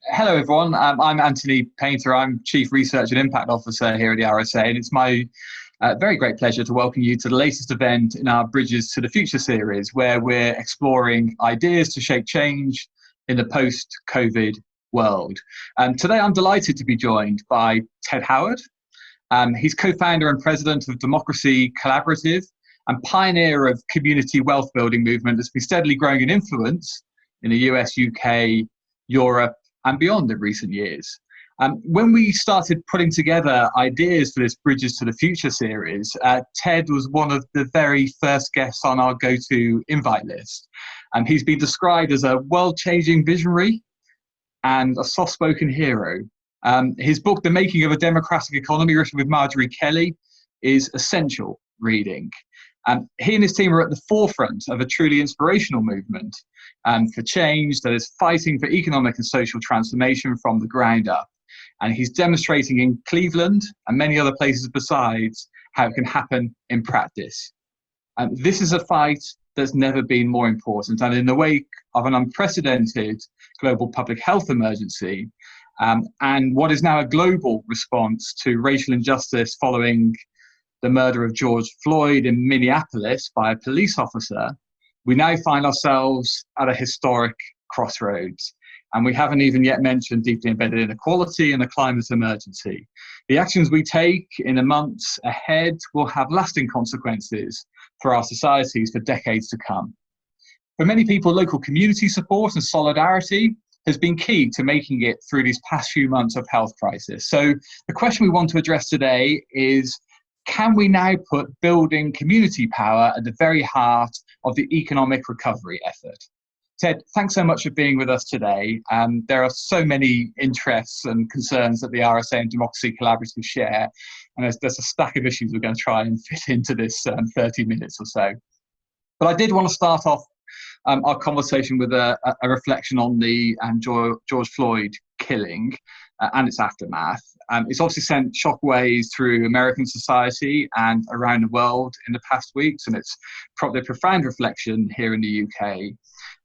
Hello, everyone. I'm Anthony Painter. I'm Chief Research and Impact Officer here at the RSA, and it's my very great pleasure to welcome you to the latest event in our Bridges to the Future series, where we're exploring ideas to shape change in the post-COVID world. Today, I'm delighted to be joined by Ted Howard. He's co-founder and president of Democracy Collaborative and pioneer of community wealth building movement that's been steadily growing in influence in the US, UK, Europe, and beyond in recent years. When we started putting together ideas for this Bridges to the Future series, Ted was one of the very first guests on our go-to invite list. He's been described as a world-changing visionary and a soft-spoken hero. His book, The Making of a Democratic Economy, written with Marjorie Kelly, is essential reading. He and his team are at the forefront of a truly inspirational movement for change that is fighting for economic and social transformation from the ground up. And he's demonstrating in Cleveland and many other places besides how it can happen in practice. This is a fight that's never been more important. And in the wake of an unprecedented global public health emergency, and what is now a global response to racial injustice following the murder of George Floyd in Minneapolis by a police officer, we now find ourselves at a historic crossroads. And we haven't even yet mentioned deeply embedded inequality and the climate emergency. The actions we take in the months ahead will have lasting consequences for our societies for decades to come. For many people, local community support and solidarity has been key to making it through these past few months of health crisis. So the question we want to address today is, can we now put building community power at the very heart of the economic recovery effort? Ted, thanks so much for being with us today. There are so many interests and concerns that the RSA and Democracy Collaborative share, and there's a stack of issues we're going to try and fit into this 30 minutes or so. But I did want to start off our conversation with a reflection on the George Floyd killing and its aftermath. It's obviously sent shockwaves through American society and around the world in the past weeks, and it's probably a profound reflection here in the UK,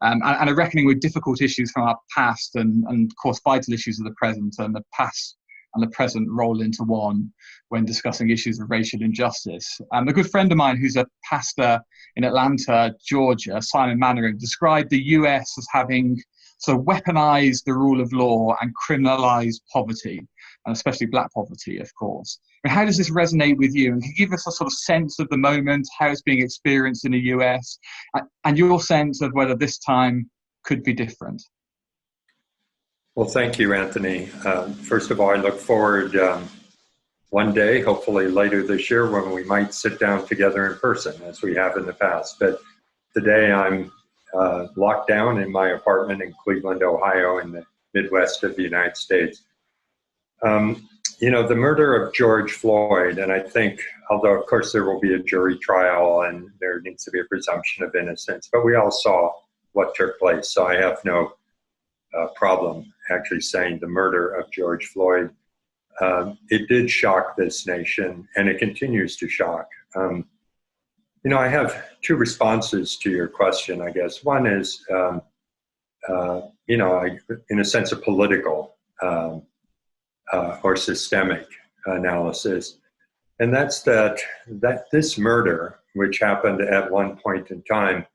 and a reckoning with difficult issues from our past and of course vital issues of the present, and the past and the present roll into one when discussing issues of racial injustice. A good friend of mine who's a pastor in Atlanta, Georgia, Simon Mannering, described the US as having sort of weaponized the rule of law and criminalized poverty, and especially Black poverty, of course. And how does this resonate with you? And can you give us a sort of sense of the moment, how it's being experienced in the US, and your sense of whether this time could be different? Well, thank you, Anthony. First of all, I look forward one day, hopefully later this year, when we might sit down together in person, as we have in the past. But today I'm locked down in my apartment in Cleveland, Ohio, in the Midwest of the United States. The murder of George Floyd, and I think, although of course there will be a jury trial and there needs to be a presumption of innocence, but we all saw what took place, so I have no problem actually saying the murder of George Floyd. It did shock this nation, and it continues to shock. I have two responses to your question, I guess. One is, in a sense, a political or systemic analysis. And that's that this murder, which happened at one point in time,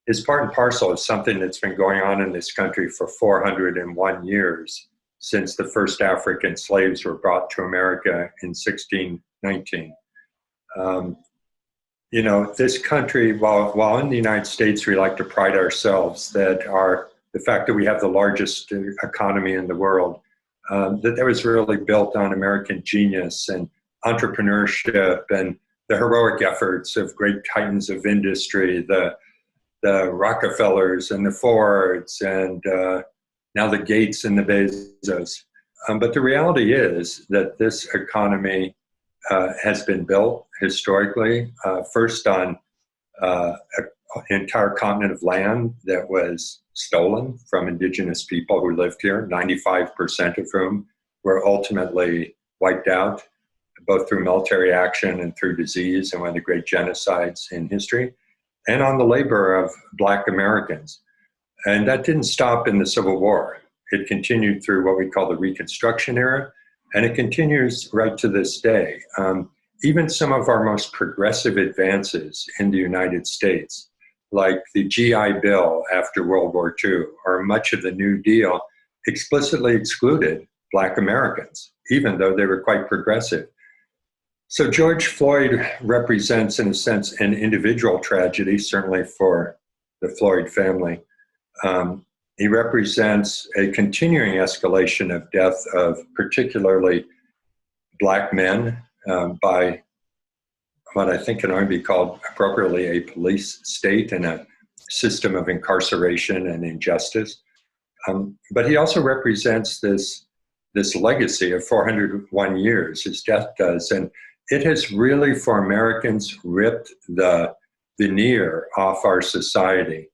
is part and parcel of something that's been going on in this country for 401 years, since the first African slaves were brought to America in 1619. This country, while in the United States, we like to pride ourselves that the fact that we have the largest economy in the world, that was really built on American genius and entrepreneurship and the heroic efforts of great titans of industry, the Rockefellers and the Fords and now the Gates and the Bezos. But the reality is that this economy has been built historically, first on an entire continent of land that was stolen from indigenous people who lived here, 95% of whom were ultimately wiped out, both through military action and through disease and one of the great genocides in history, and on the labor of Black Americans. And that didn't stop in the Civil War. It continued through what we call the Reconstruction era, and it continues right to this day. Even some of our most progressive advances in the United States, like the GI Bill after World War II, or much of the New Deal, explicitly excluded Black Americans, even though they were quite progressive. So George Floyd represents, in a sense, an individual tragedy, certainly for the Floyd family. He represents a continuing escalation of death of particularly Black men by what I think can only be called appropriately a police state and a system of incarceration and injustice. But he also represents this legacy of 401 years, his death does. And it has really, for Americans, ripped the veneer off our society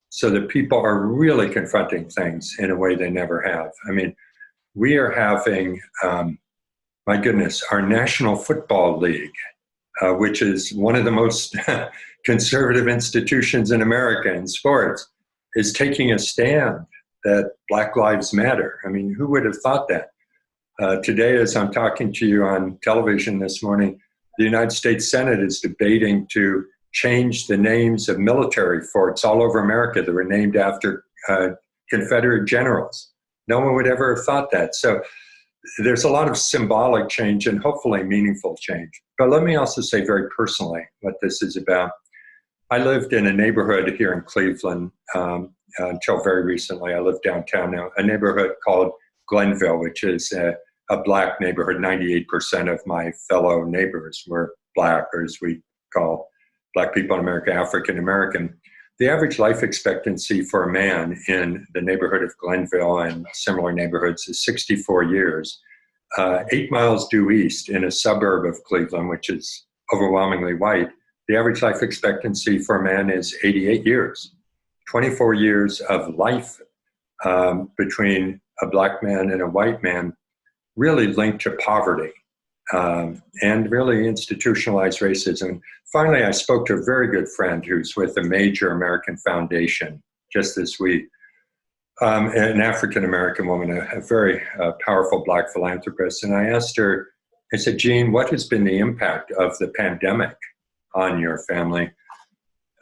so that people are really confronting things in a way they never have. I mean, we are having, my goodness, our National Football League, which is one of the most conservative institutions in America in sports, is taking a stand that Black Lives Matter. I mean, who would have thought that? Today, as I'm talking to you on television this morning, the United States Senate is debating to change the names of military forts all over America that were named after Confederate generals. No one would ever have thought that. So there's a lot of symbolic change and hopefully meaningful change. But let me also say very personally what this is about. I lived in a neighborhood here in Cleveland until very recently. I live downtown now, a neighborhood called Glenville, which is a Black neighborhood. 98% of my fellow neighbors were Black, or as we call Black people in America, African American. The average life expectancy for a man in the neighborhood of Glenville and similar neighborhoods is 64 years. 8 miles due east in a suburb of Cleveland, which is overwhelmingly white, the average life expectancy for a man is 88 years. 24 years of life between a Black man and a white man, really linked to poverty and really institutionalized racism. Finally, I spoke to a very good friend who's with a major American foundation just this week, an African-American woman, a very powerful Black philanthropist. And I asked her, I said, Jean, what has been the impact of the pandemic on your family?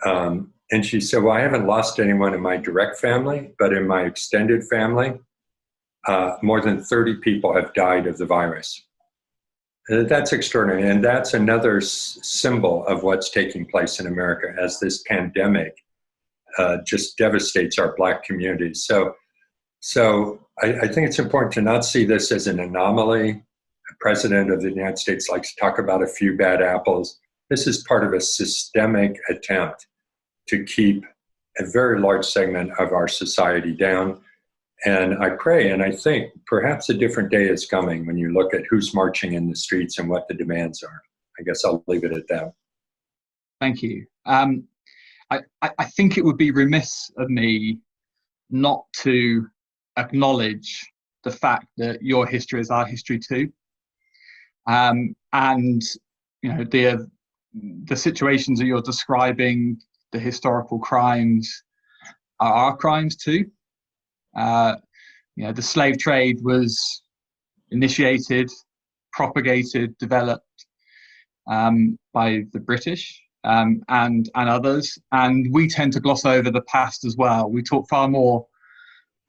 And she said, well, I haven't lost anyone in my direct family, but in my extended family, more than 30 people have died of the virus. That's extraordinary. And that's another symbol of what's taking place in America as this pandemic just devastates our Black communities. So I think it's important to not see this as an anomaly. The President of the United States likes to talk about a few bad apples. This is part of a systemic attempt to keep a very large segment of our society down. And I pray and I think perhaps a different day is coming when you look at who's marching in the streets and what the demands are. I guess I'll leave it at that. Thank you. I think it would be remiss of me not to acknowledge the fact that your history is our history too. And you know, the situations that you're describing, the historical crimes, are our crimes too. You know, the slave trade was initiated, propagated, developed by the British and others, and we tend to gloss over the past as well. We talk far more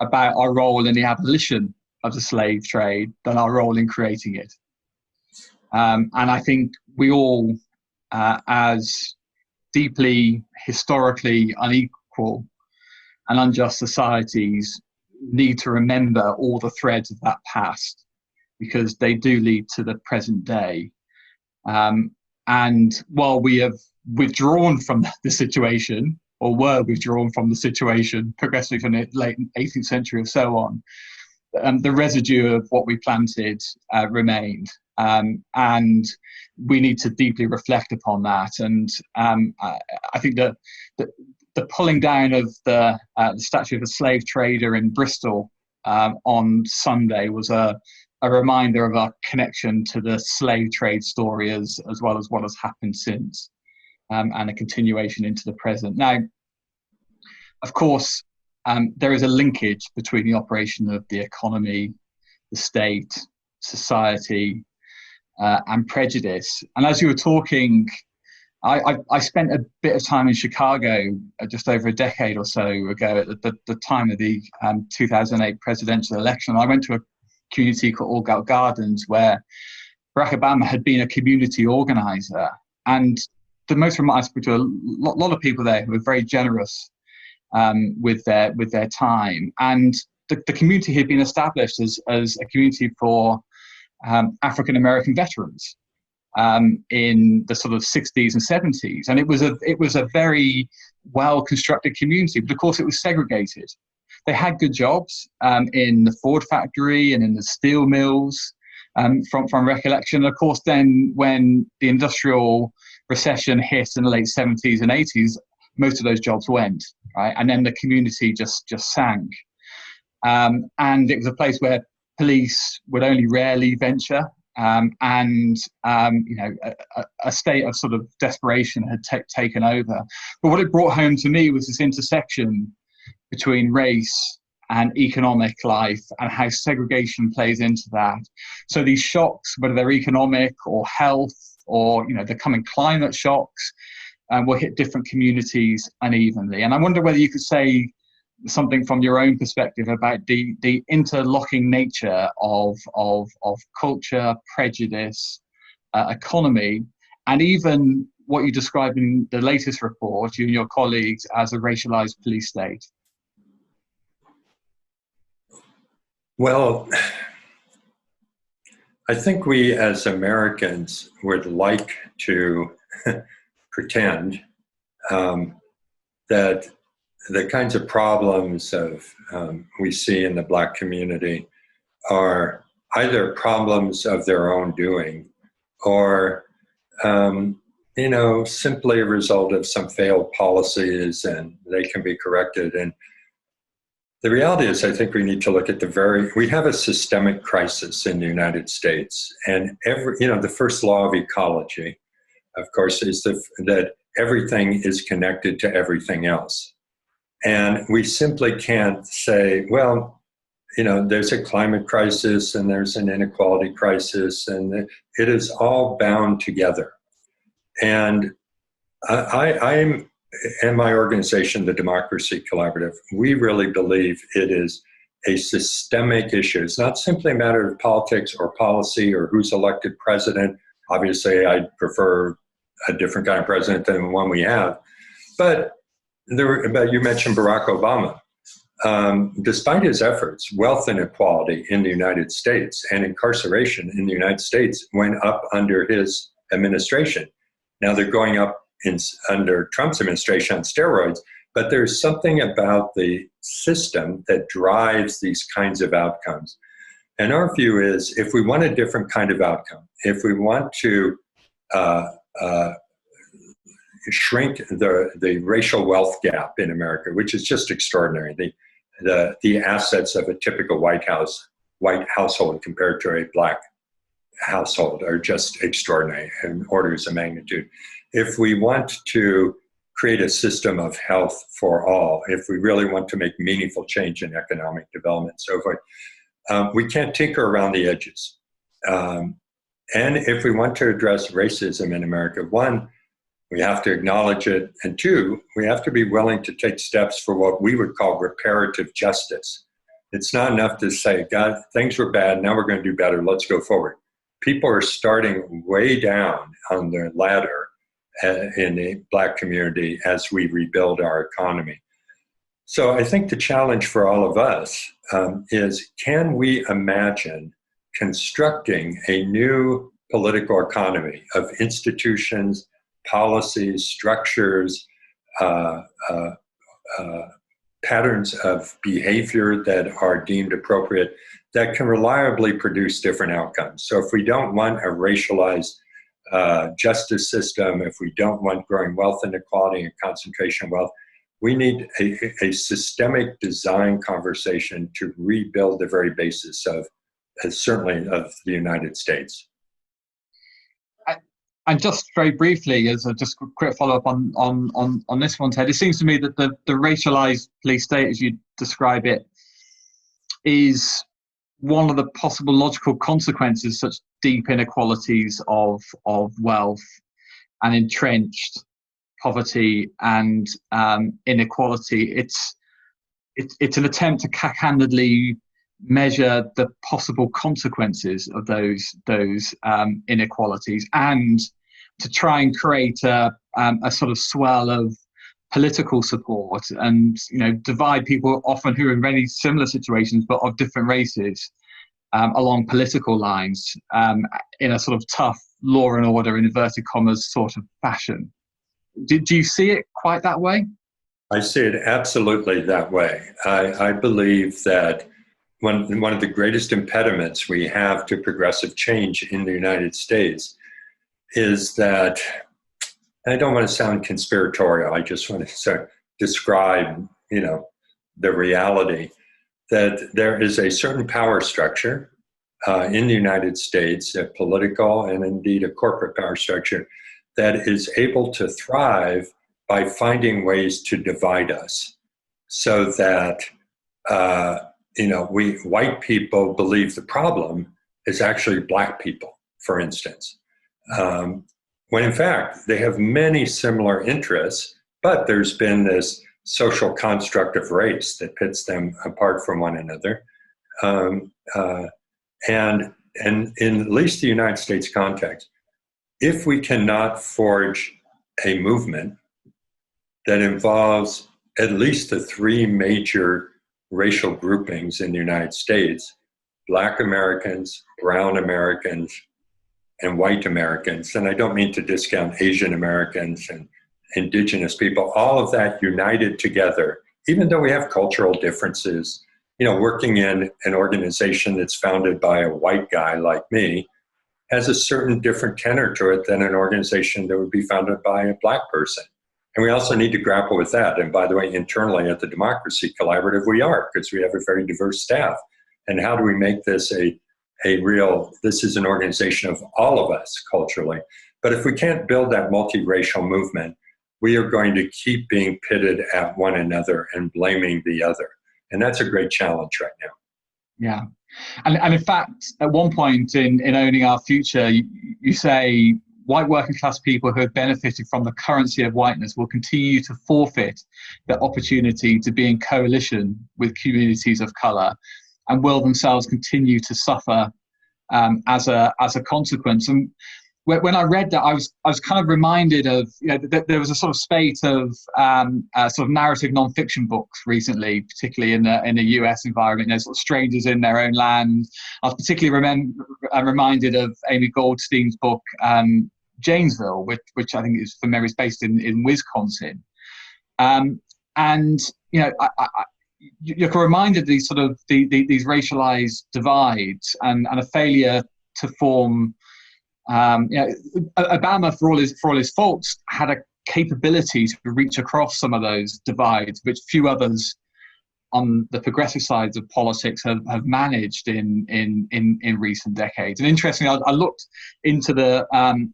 about our role in the abolition of the slave trade than our role in creating it. And I think we all, as deeply historically unequal and unjust societies, need to remember all the threads of that past, because they do lead to the present day. And while we have withdrawn from the situation, or were withdrawn from the situation progressively from the late 18th century or so on, the residue of what we planted remained. And we need to deeply reflect upon that. And I think that the pulling down of the statue of a slave trader in Bristol on Sunday was a reminder of our connection to the slave trade story as well as what has happened since, and a continuation into the present. Now, of course, there is a linkage between the operation of the economy, the state, society, and prejudice. And as you were talking, I spent a bit of time in Chicago just over a decade or so ago at the time of the 2008 presidential election. I went to a community called All Galt Gardens where Barack Obama had been a community organizer. And the most remote, I spoke to a lot of people there who were very generous with their time. And the community had been established as a community for African-American veterans in the sort of 60s and 70s. And it was a very well-constructed community, but of course it was segregated. They had good jobs in the Ford factory and in the steel mills from recollection. And of course, then when the industrial recession hit in the late 70s and 80s, most of those jobs went, right? And then the community just sank. And it was a place where police would only rarely venture. A state of sort of desperation had taken over. But what it brought home to me was this intersection between race and economic life and how segregation plays into that. So these shocks, whether they're economic or health or the coming climate shocks, will hit different communities unevenly. And I wonder whether you could say something from your own perspective about the interlocking nature of culture, prejudice, economy, and even what you describe in the latest report, you and your colleagues, as a racialized police state. Well, I think we as Americans would like to pretend that the kinds of problems we see in the Black community are either problems of their own doing or, simply a result of some failed policies and they can be corrected. And the reality is, I think we need to look at we have a systemic crisis in the United States. And the first law of ecology, of course, is that everything is connected to everything else. And we simply can't say, well, there's a climate crisis and there's an inequality crisis, and it is all bound together. And I'm and my organization, the Democracy Collaborative, we really believe it is a systemic issue. It's not simply a matter of politics or policy or who's elected president. Obviously, I'd prefer a different kind of president than the one we have. But you mentioned Barack Obama. Despite his efforts, wealth inequality in the United States and incarceration in the United States went up under his administration. Now they're going up under Trump's administration on steroids, but there's something about the system that drives these kinds of outcomes. And our view is, if we want a different kind of outcome, if we want to shrink the racial wealth gap in America, which is just extraordinary, the assets of a typical white household compared to a Black household are just extraordinary in orders of magnitude. If we want to create a system of health for all, if we really want to make meaningful change in economic development and so forth, we can't tinker around the edges. And if we want to address racism in America, one, we have to acknowledge it, and two, we have to be willing to take steps for what we would call reparative justice. It's not enough to say, God, things were bad, now we're going to do better, let's go forward. People are starting way down on the ladder in the Black community as we rebuild our economy. So I think the challenge for all of us is, can we imagine constructing a new political economy of institutions, policies, structures, patterns of behavior that are deemed appropriate that can reliably produce different outcomes? So if we don't want a racialized justice system, if we don't want growing wealth inequality and concentration of wealth, we need a systemic design conversation to rebuild the very basis of, certainly, of the United States. And just very briefly, as a just quick follow-up on this one, Ted, it seems to me that the racialized police state, as you describe it, is one of the possible logical consequences, such deep inequalities of wealth and entrenched poverty and inequality. It's an attempt to cack-handedly measure the possible consequences of those inequalities, and to try and create a sort of swell of political support, and divide people often who are in very similar situations but of different races along political lines in a sort of tough law and order, in inverted commas, sort of fashion. Do you see it quite that way? I see it absolutely that way. I believe that one of the greatest impediments we have to progressive change in the United States is that, I don't want to sound conspiratorial, I just want to describe, the reality that there is a certain power structure in the United States, a political and indeed a corporate power structure, that is able to thrive by finding ways to divide us, so that we white people believe the problem is actually black people, for instance, when in fact they have many similar interests, but there's been this social construct of race that pits them apart from one another. And in at least the United States context, if we cannot forge a movement that involves at least the three major racial groupings in the United States, Black Americans, Brown Americans, and white Americans, and I don't mean to discount Asian Americans and indigenous people, all of that united together, even though we have cultural differences, working in an organization that's founded by a white guy like me has a certain different tenor to it than an organization that would be founded by a black person. And we also need to grapple with that. And by the way, internally at the Democracy Collaborative, we are, because we have a very diverse staff. And how do we make this this is an organization of all of us culturally. But if we can't build that multiracial movement, we are going to keep being pitted at one another and blaming the other. And that's a great challenge right now. Yeah. And in fact, at one point in Owning Our Future, you say white working class people who have benefited from the currency of whiteness will continue to forfeit the opportunity to be in coalition with communities of color, and will themselves continue to suffer as a consequence. And when I read that, I was kind of reminded of that there was a sort of spate of sort of narrative nonfiction books recently, particularly in the US environment. Sort of strangers in their own land. I was particularly reminded of Amy Goldstein's book Janesville, which I think is, from memory, is based in Wisconsin. You're reminded of these sort of these racialized divides and a failure to form. Obama, for all his faults, had a capability to reach across some of those divides, which few others on the progressive sides of politics have managed in recent decades. And interestingly, I looked into the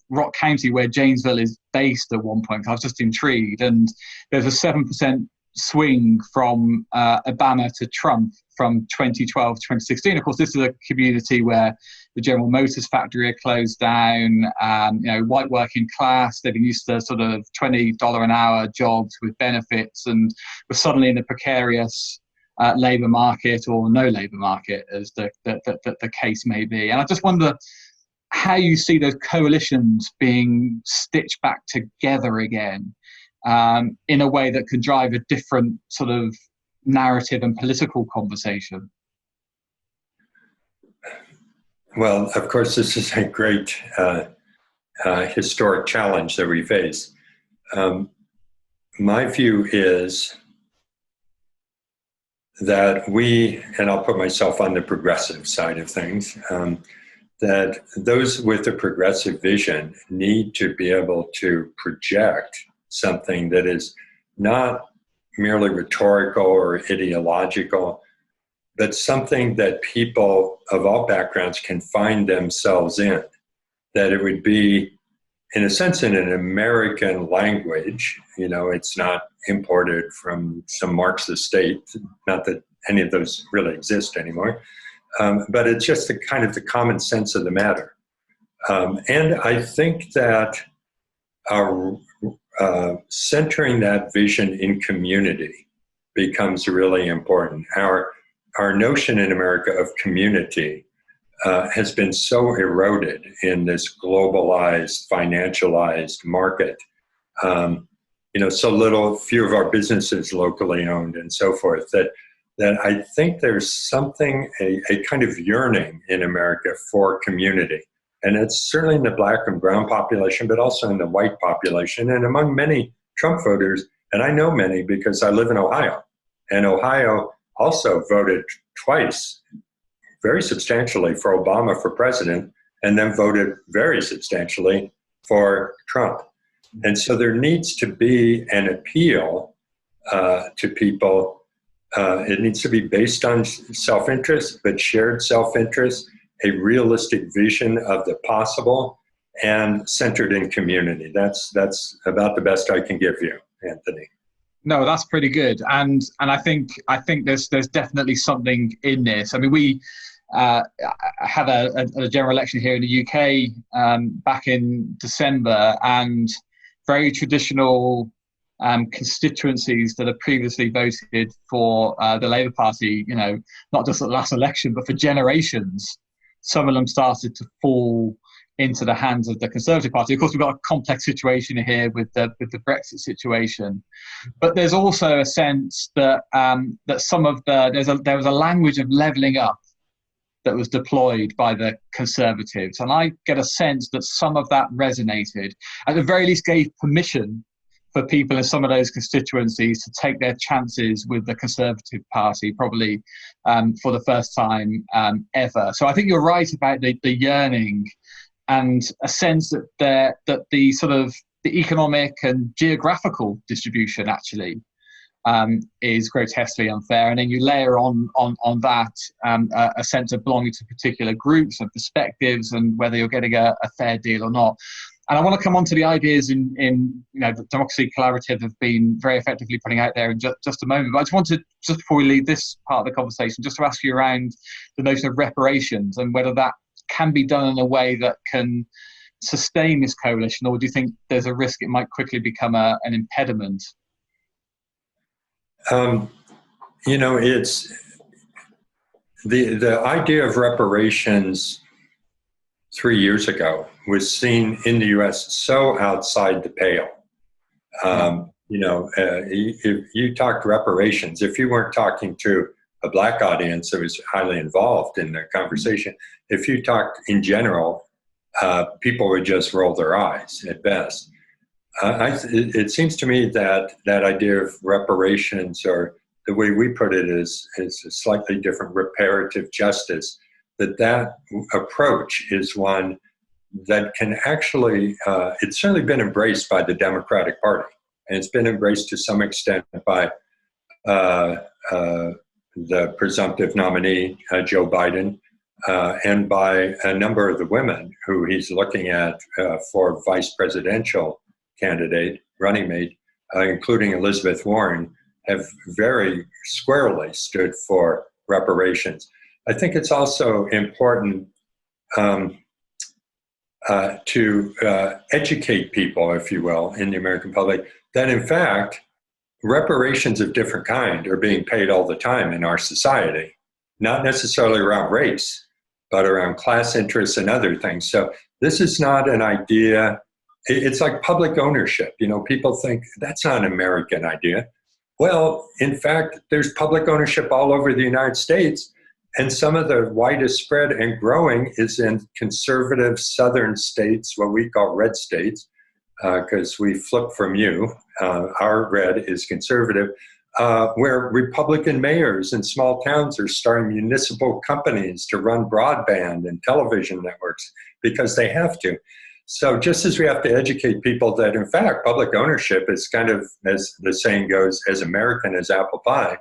Rock County where Janesville is based at one point. I was just intrigued, and there's a 7% swing from Obama to Trump from 2012 to 2016. Of course, this is a community where the General Motors factory had closed down. White working class, they've been used to sort of $20 an hour jobs with benefits, and were suddenly in a precarious labour market, or no labour market, as the case may be. And I just wonder how you see those coalitions being stitched back together again in a way that could drive a different sort of narrative and political conversation. Well, of course, this is a great historic challenge that we face. My view is that we, and I'll put myself on the progressive side of things, that those with a progressive vision need to be able to project something that is not merely rhetorical or ideological, but something that people of all backgrounds can find themselves in, that it would be in a sense, in an American language. It's not imported from some Marxist state, not that any of those really exist anymore, but it's just the kind of the common sense of the matter. And I think that our centering that vision in community becomes really important. Our notion in America of community has been so eroded in this globalized, financialized market. Few of our businesses locally owned and so forth, that I think there's something, a kind of yearning in America for community. And it's certainly in the Black and brown population, but also in the white population and among many Trump voters. And I know many because I live in Ohio. And Ohio also voted twice, very substantially, for Obama for president, and then voted very substantially for Trump. And so there needs to be an appeal to people. It needs to be based on self-interest, but shared self-interest, a realistic vision of the possible, and centered in community. That's about the best I can give you, Anthony. No, that's pretty good, and I think there's definitely something in this. I mean, we had a general election here in the UK back in December, and very traditional constituencies that have previously voted for the Labour Party, not just at the last election, but for generations. Some of them started to fall into the hands of the Conservative Party. Of course, we've got a complex situation here with the Brexit situation, but there's also a sense that that there was a language of levelling up that was deployed by the Conservatives, and I get a sense that some of that resonated, at the very least gave permission for people in some of those constituencies to take their chances with the Conservative Party, probably for the first time ever. So I think you're right about the yearning and a sense that the sort of the economic and geographical distribution actually is grotesquely unfair. And then you layer on that a sense of belonging to particular groups and perspectives and whether you're getting a fair deal or not. And I want to come on to the ideas in that Democracy Collaborative have been very effectively putting out there in just a moment. But I just wanted, just before we leave this part of the conversation, just to ask you around the notion of reparations and whether that can be done in a way that can sustain this coalition, or do you think there's a risk it might quickly become an impediment? It's the idea of reparations 3 years ago was seen in the U.S. so outside the pale. If you talked reparations, if you weren't talking to a Black audience that was highly involved in the conversation, if you talked in general, people would just roll their eyes at best. It seems to me that idea of reparations, or the way we put it is a slightly different, reparative justice, that approach is one that can actually, it's certainly been embraced by the Democratic Party, and it's been embraced to some extent by the presumptive nominee, Joe Biden, and by a number of the women who he's looking at for vice presidential candidate, running mate, including Elizabeth Warren, have very squarely stood for reparations. I think it's also important to educate people, if you will, in the American public, that in fact, reparations of different kind are being paid all the time in our society, not necessarily around race, but around class interests and other things. So this is not an idea, it's like public ownership. People think that's not an American idea. Well, in fact, there's public ownership all over the United States, and some of the widest spread and growing is in conservative southern states, what we call red states, because we flip from you. Our red is conservative, where Republican mayors in small towns are starting municipal companies to run broadband and television networks because they have to. So just as we have to educate people that, in fact, public ownership is kind of, as the saying goes, as American as apple pie,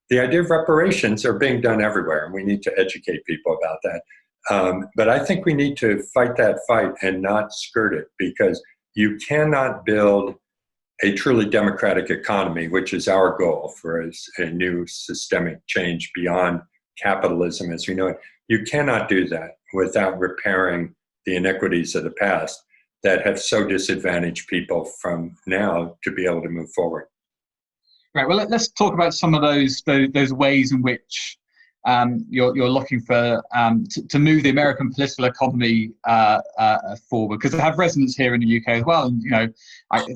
the idea of reparations are being done everywhere, and we need to educate people about that. But I think we need to fight that fight and not skirt it, because you cannot build a truly democratic economy, which is our goal for a new systemic change beyond capitalism as we know it. You cannot do that without repairing the inequities of the past that have so disadvantaged people from now to be able to move forward. Right. Well, let's talk about some of those ways in which you're looking for to move the American political economy forward, because they have resonance here in the UK as well. And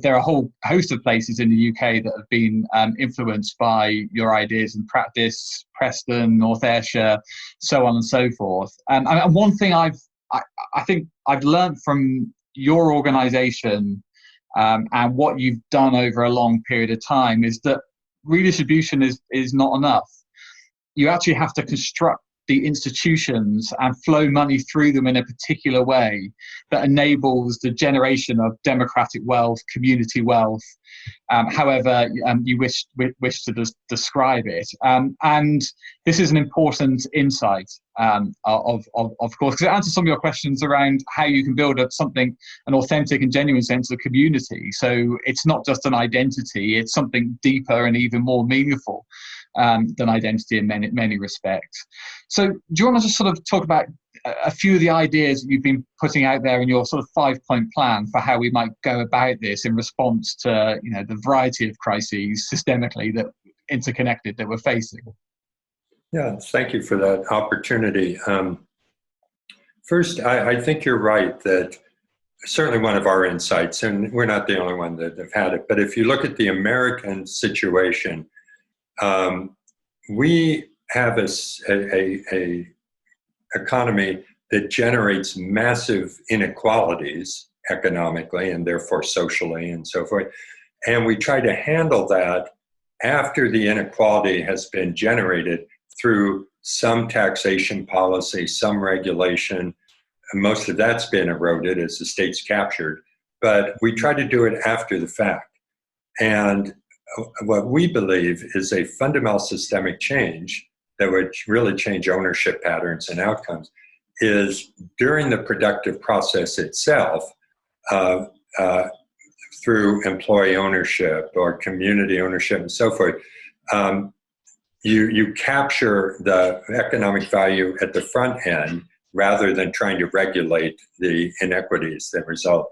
there are a whole host of places in the UK that have been influenced by your ideas and practice: Preston, North Ayrshire, so on and so forth. And one thing I think I've learned from your organisation and what you've done over a long period of time is that redistribution is not enough. You actually have to construct the institutions and flow money through them in a particular way that enables the generation of democratic wealth, community wealth, however you wish to describe it. And this is an important insight, of course, because it answers some of your questions around how you can build up something, an authentic and genuine sense of community. So it's not just an identity, it's something deeper and even more meaningful than identity in many respects. So do you want to just sort of talk about a few of the ideas that you've been putting out there in your sort of 5-point plan for how we might go about this in response to the variety of crises systemically that interconnected that we're facing? Yeah, thank you for that opportunity. First, I think you're right that certainly one of our insights, and we're not the only one that have had it, but if you look at the American situation, we have a economy that generates massive inequalities economically and therefore socially and so forth. And we try to handle that after the inequality has been generated through some taxation policy, some regulation. And most of that's been eroded as the state's captured, but we try to do it after the fact. And what we believe is a fundamental systemic change that would really change ownership patterns and outcomes is during the productive process itself, through employee ownership or community ownership and so forth, you capture the economic value at the front end rather than trying to regulate the inequities that result.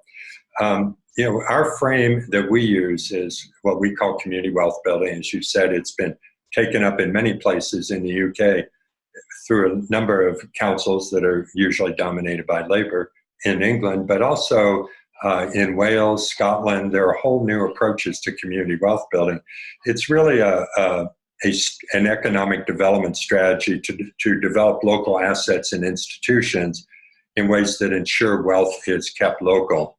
Our frame that we use is what we call community wealth building. As you said, it's been taken up in many places in the UK through a number of councils that are usually dominated by Labour in England, but also in Wales, Scotland. There are whole new approaches to community wealth building. It's really an economic development strategy to develop local assets and institutions in ways that ensure wealth is kept local.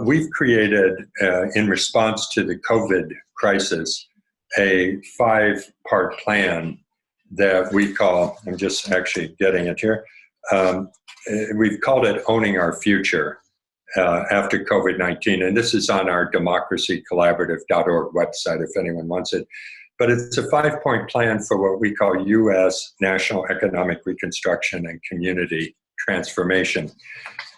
We've created, in response to the COVID crisis, a 5-part plan that we call, I'm just actually getting it here, we've called it Owning Our Future after COVID-19. And this is on our democracycollaborative.org website if anyone wants it. But it's a 5-point plan for what we call U.S. national economic reconstruction and community transformation.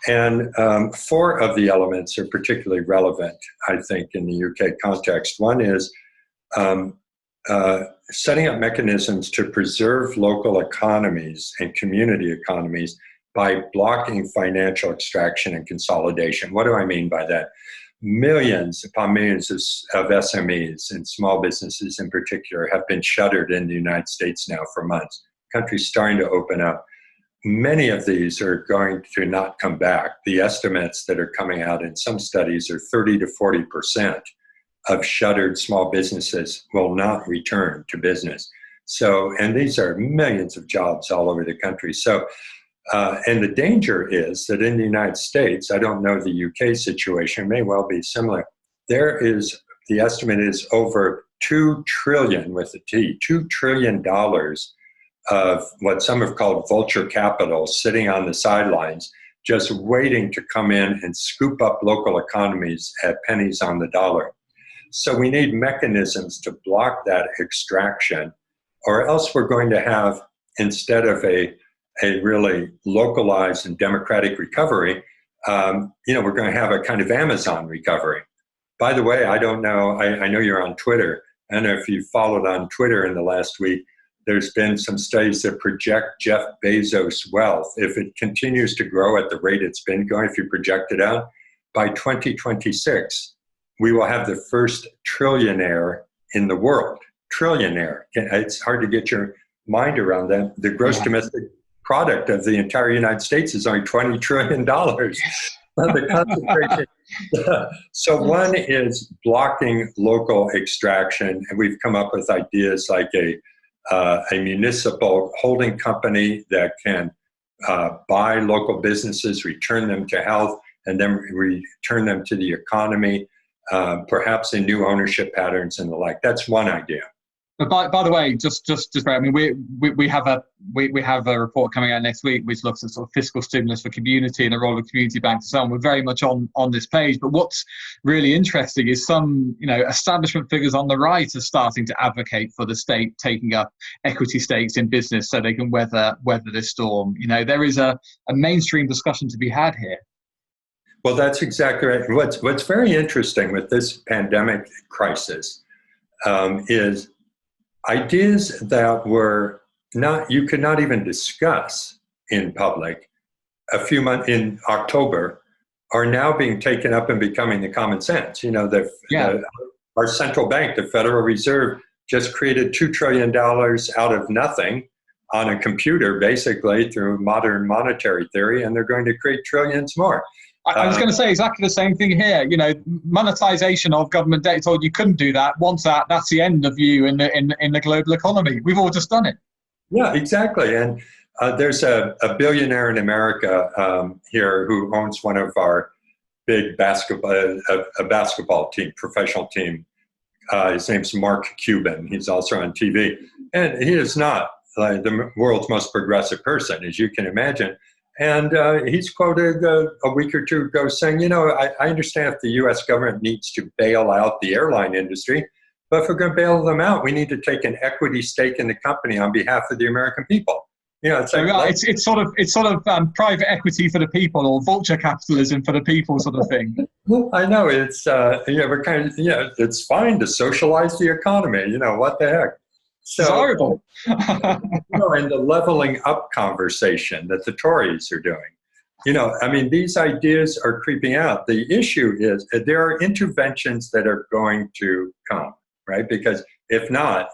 And 4 of the elements are particularly relevant, I think, in the UK context. One is setting up mechanisms to preserve local economies and community economies by blocking financial extraction and consolidation. What do I mean by that? Millions upon millions of SMEs and small businesses in particular have been shuttered in the United States now for months. The country's starting to open up. Many of these are going to not come back. The estimates that are coming out in some studies are 30 to 40% of shuttered small businesses will not return to business. So, and these are millions of jobs all over the country. So, and the danger is that in the United States, I don't know the UK situation, may well be similar. There is, the estimate is over $2 trillion with a T, $2 trillion of what some have called vulture capital sitting on the sidelines, just waiting to come in and scoop up local economies at pennies on the dollar. So we need mechanisms to block that extraction, or else we're going to have, instead of a a really localized and democratic recovery, we're going to have a kind of Amazon recovery. By the way, I don't know, I know you're on Twitter. I don't know if you followed on Twitter in the last week. There's been some studies that project Jeff Bezos' wealth. If it continues to grow at the rate it's been going, if you project it out, by 2026, we will have the first trillionaire in the world. Trillionaire. It's hard to get your mind around that. The gross domestic product of the entire United States is only $20 trillion. The concentration. So one is blocking local extraction, and we've come up with ideas like a municipal holding company that can buy local businesses, return them to health, and then return them to the economy, perhaps in new ownership patterns and the like. That's one idea. But by the way, just I mean, we have a report coming out next week which looks at sort of fiscal stimulus for community and the role of community banks and so on. We're very much on this page. But what's really interesting is some establishment figures on the right are starting to advocate for the state taking up equity stakes in business so they can weather this storm. There is a mainstream discussion to be had here. Well, that's exactly right. What's very interesting with this pandemic crisis is ideas that you could not even discuss in public a few months in October are now being taken up and becoming the common sense. Our central bank, the Federal Reserve, just created $2 trillion out of nothing on a computer, basically through modern monetary theory, and they're going to create trillions more. I was going to say exactly the same thing here. Monetization of government debt. Told you couldn't do that. Once that's the end of you in the global economy. We've all just done it. Yeah, exactly. And there's a billionaire in America here who owns one of our big basketball team, professional team. His name's Mark Cuban. He's also on TV, and he is not the world's most progressive person, as you can imagine. And he's quoted a week or two ago saying, I understand if the U.S. government needs to bail out the airline industry, but if we're going to bail them out, we need to take an equity stake in the company on behalf of the American people. It's sort of private equity for the people, or vulture capitalism for the people, sort of thing. Well, I know it's we're kind of it's fine to socialize the economy. What the heck. So, it's horrible. And the leveling up conversation that the Tories are doing. These ideas are creeping out. The issue is that there are interventions that are going to come, right? Because if not,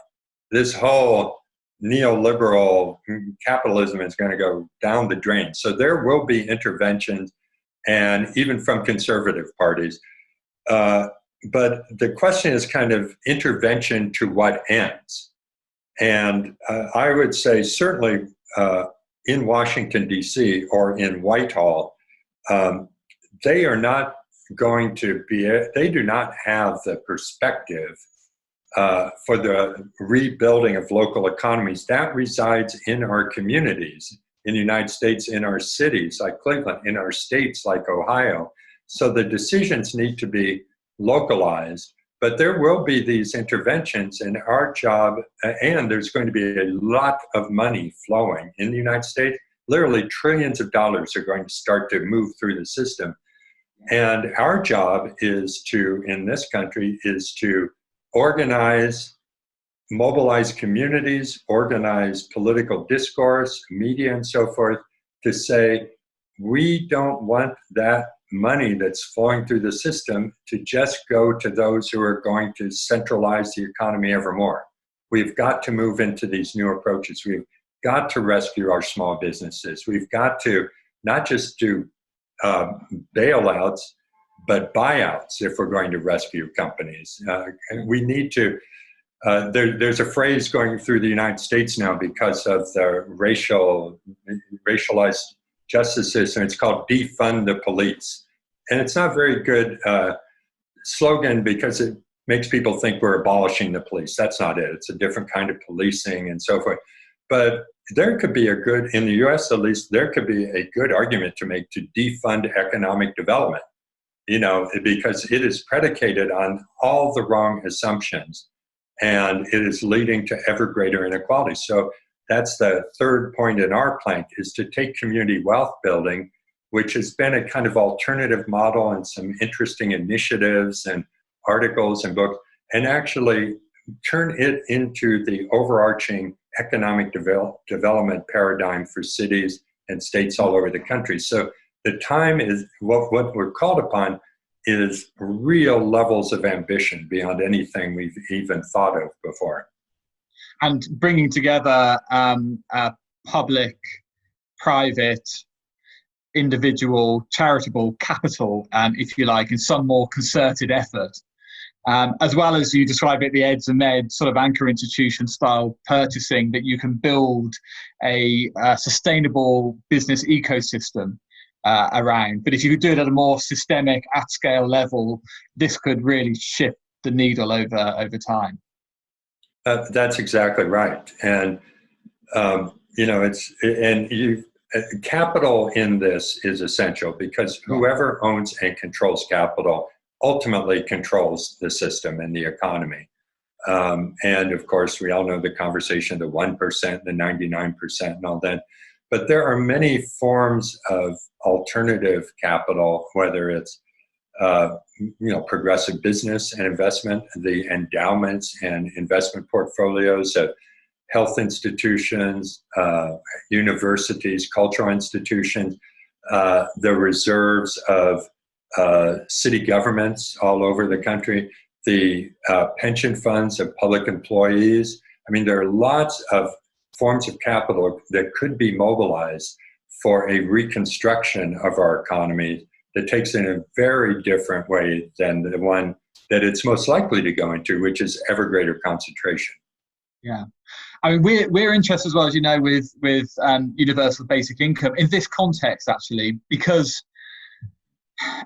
this whole neoliberal capitalism is going to go down the drain. So there will be interventions, and even from conservative parties. But the question is kind of intervention to what ends? And I would say certainly in Washington, D.C. or in Whitehall, they are not going to be, they do not have the perspective for the rebuilding of local economies. That resides in our communities, in the United States, in our cities like Cleveland, in our states like Ohio. So the decisions need to be localized. But there will be these interventions, and our job, and there's going to be a lot of money flowing in the United States. Literally trillions of dollars are going to start to move through the system. And our job in this country, is to organize, mobilize communities, organize political discourse, media, and so forth, to say, we don't want that money that's flowing through the system to just go to those who are going to centralize the economy ever more. We've got to move into these new approaches. We've got to rescue our small businesses. We've got to not just do bailouts, but buyouts if we're going to rescue companies. We need to, there's a phrase going through the United States now because of the racialized justice system. It's called defund the police. And it's not a very good slogan because it makes people think we're abolishing the police. That's not it. It's a different kind of policing and so forth. But there could be in the US at least, there could be a good argument to make to defund economic development, because it is predicated on all the wrong assumptions and it is leading to ever greater inequality. So that's the third point in our plank, is to take community wealth building, which has been a kind of alternative model and some interesting initiatives and articles and books, and actually turn it into the overarching economic development paradigm for cities and states all over the country. So the time is, what we're called upon is real levels of ambition beyond anything we've even thought of before. And bringing together public, private, individual, charitable capital, if you like, in some more concerted effort. As well as you describe it, the EDS and MED sort of anchor institution style purchasing, that you can build a sustainable business ecosystem around. But if you could do it at a more systemic, at scale level, this could really shift the needle over time. That's exactly right. And, capital in this is essential, because whoever owns and controls capital ultimately controls the system and the economy. And of course, we all know the conversation, the 1%, the 99% and all that. But there are many forms of alternative capital, whether it's progressive business and investment, the endowments and investment portfolios of health institutions, universities, cultural institutions, the reserves of city governments all over the country, the pension funds of public employees. I mean, there are lots of forms of capital that could be mobilized for a reconstruction of our economy that takes in a very different way than the one that it's most likely to go into, which is ever greater concentration. Yeah, I mean, we're interested as well, as you know, with universal basic income in this context, actually, because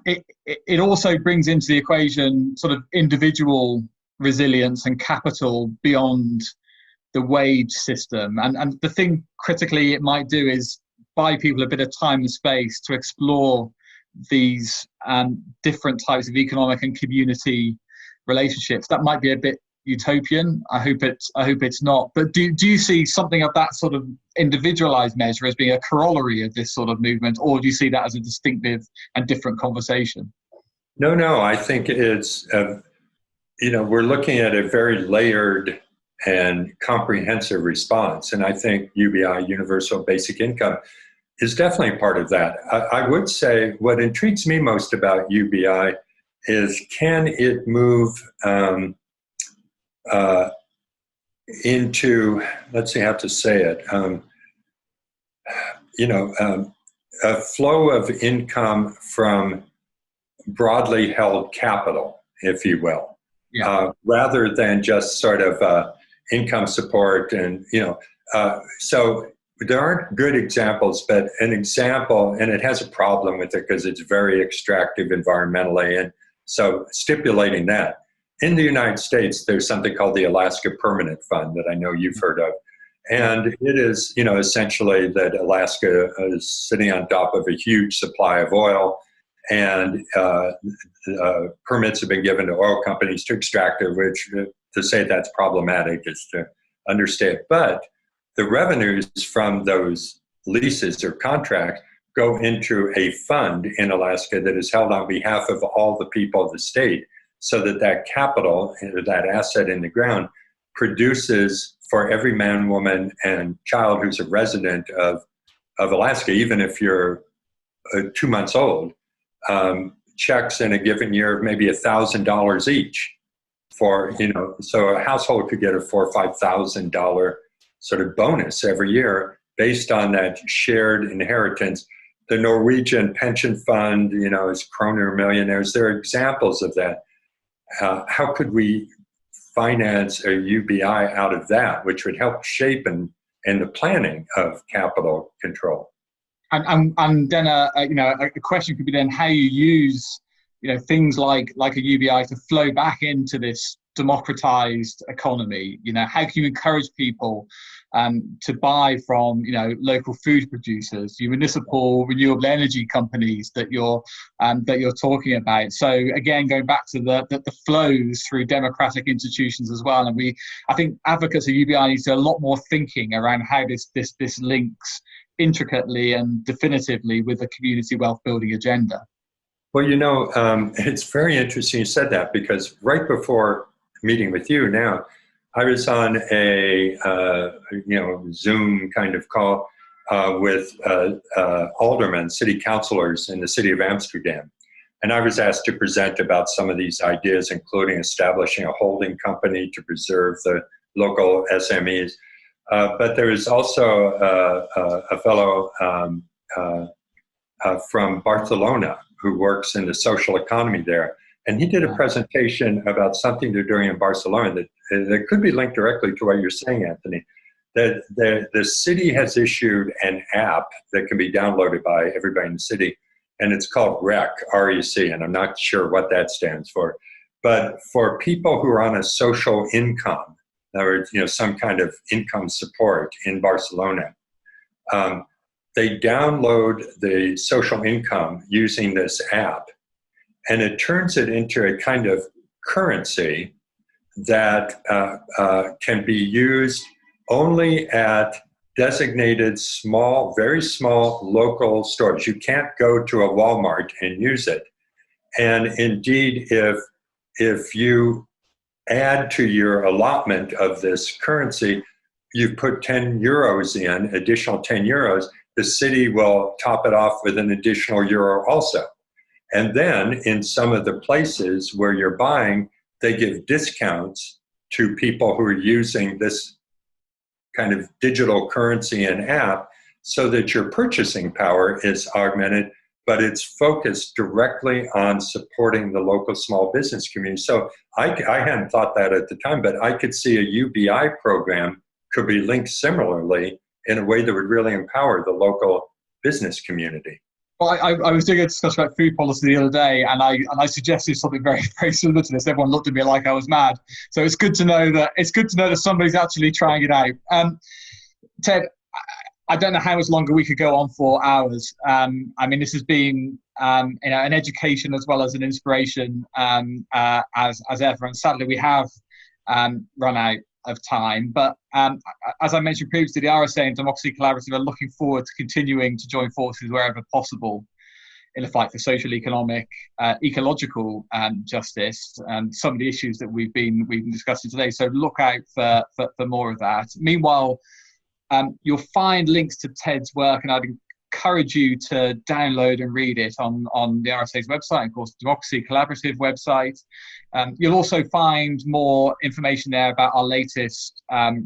it also brings into the equation sort of individual resilience and capital beyond the wage system. And the thing critically it might do is buy people a bit of time and space to explore these different types of economic and community relationships. That might be a bit utopian. I hope it's not. But do you see something of that sort of individualized measure as being a corollary of this sort of movement, or do you see that as a distinctive and different conversation? No. I think it's we're looking at a very layered and comprehensive response, and I think UBI, Universal Basic Income, is definitely part of that. I would say what intrigues me most about UBI is, can it move into, let's see how to say it, a flow of income from broadly held capital, if you will, rather than just sort of income support. And, so there aren't good examples, but an example, and it has a problem with it because it's very extractive environmentally. And so stipulating that, in the United States, there's something called the Alaska Permanent Fund that I know you've heard of. And it is, essentially that Alaska is sitting on top of a huge supply of oil, and permits have been given to oil companies to extract it, which to say that's problematic is to understate. But the revenues from those leases or contracts go into a fund in Alaska that is held on behalf of all the people of the state, so that that capital, that asset in the ground, produces for every man, woman, and child who's a resident of Alaska, even if you're 2 months old, checks in a given year of maybe $1,000 each for, so a household could get a $4,000 or $5,000 sort of bonus every year based on that shared inheritance. The Norwegian pension fund, is Kroner Millionaires. There are examples of that. How could we finance a UBI out of that, which would help shape and the planning of capital control? And then a question could be then how you use things like a UBI to flow back into this democratized economy? You know, how can you encourage people to buy from, you know, local food producers, your municipal renewable energy companies that you're talking about? So again, going back to the flows through democratic institutions as well. And I think advocates of UBI need to do a lot more thinking around how this links intricately and definitively with the community wealth building agenda. Well, you know, it's very interesting you said that, because right before meeting with you now, I was on a Zoom kind of call with aldermen, city councilors in the city of Amsterdam. And I was asked to present about some of these ideas, including establishing a holding company to preserve the local SMEs. But there was also a fellow from Barcelona who works in the social economy there. And he did a presentation about something they're doing in Barcelona that could be linked directly to what you're saying, Anthony. That the city has issued an app that can be downloaded by everybody in the city, and it's called REC, R-E-C, and I'm not sure what that stands for. But for people who are on a social income, in other words, you know, some kind of income support in Barcelona, they download the social income using this app, and it turns it into a kind of currency that can be used only at designated small, very small local stores. You can't go to a Walmart and use it. And indeed, if you add to your allotment of this currency, you put 10 euros in, additional 10 euros, the city will top it off with an additional euro also. And then in some of the places where you're buying, they give discounts to people who are using this kind of digital currency and app, so that your purchasing power is augmented, but it's focused directly on supporting the local small business community. So I hadn't thought that at the time, but I could see a UBI program could be linked similarly in a way that would really empower the local business community. Well, I was doing a discussion about food policy the other day, and I suggested something very, very similar to this. Everyone looked at me like I was mad. So it's good to know that somebody's actually trying it out. Ted, I don't know how much longer we could go on for hours. I mean, this has been an education as well as an inspiration as ever. And sadly, we have run out of time. But as I mentioned previously, the RSA and Democracy Collaborative are looking forward to continuing to join forces wherever possible in the fight for social, economic, ecological justice, and some of the issues that we've been discussing today. So look out for more of that. Meanwhile, you'll find links to Ted's work, and I'd encourage you to download and read it on the RSA's website, and of course, the Democracy Collaborative website. You'll also find more information there about our latest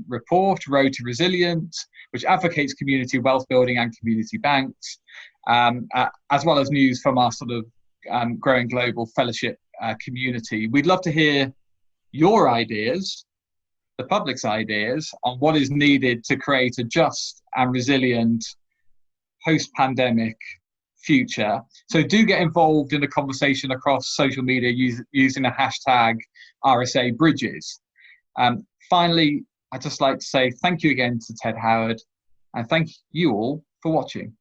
report, Road to Resilient, which advocates community wealth building and community banks, as well as news from our sort of growing global fellowship community. We'd love to hear your ideas, the public's ideas, on what is needed to create a just and resilient post-pandemic future. So do get involved in the conversation across social media using the hashtag RSA Bridges. Finally, I'd just like to say thank you again to Ted Howard, and thank you all for watching.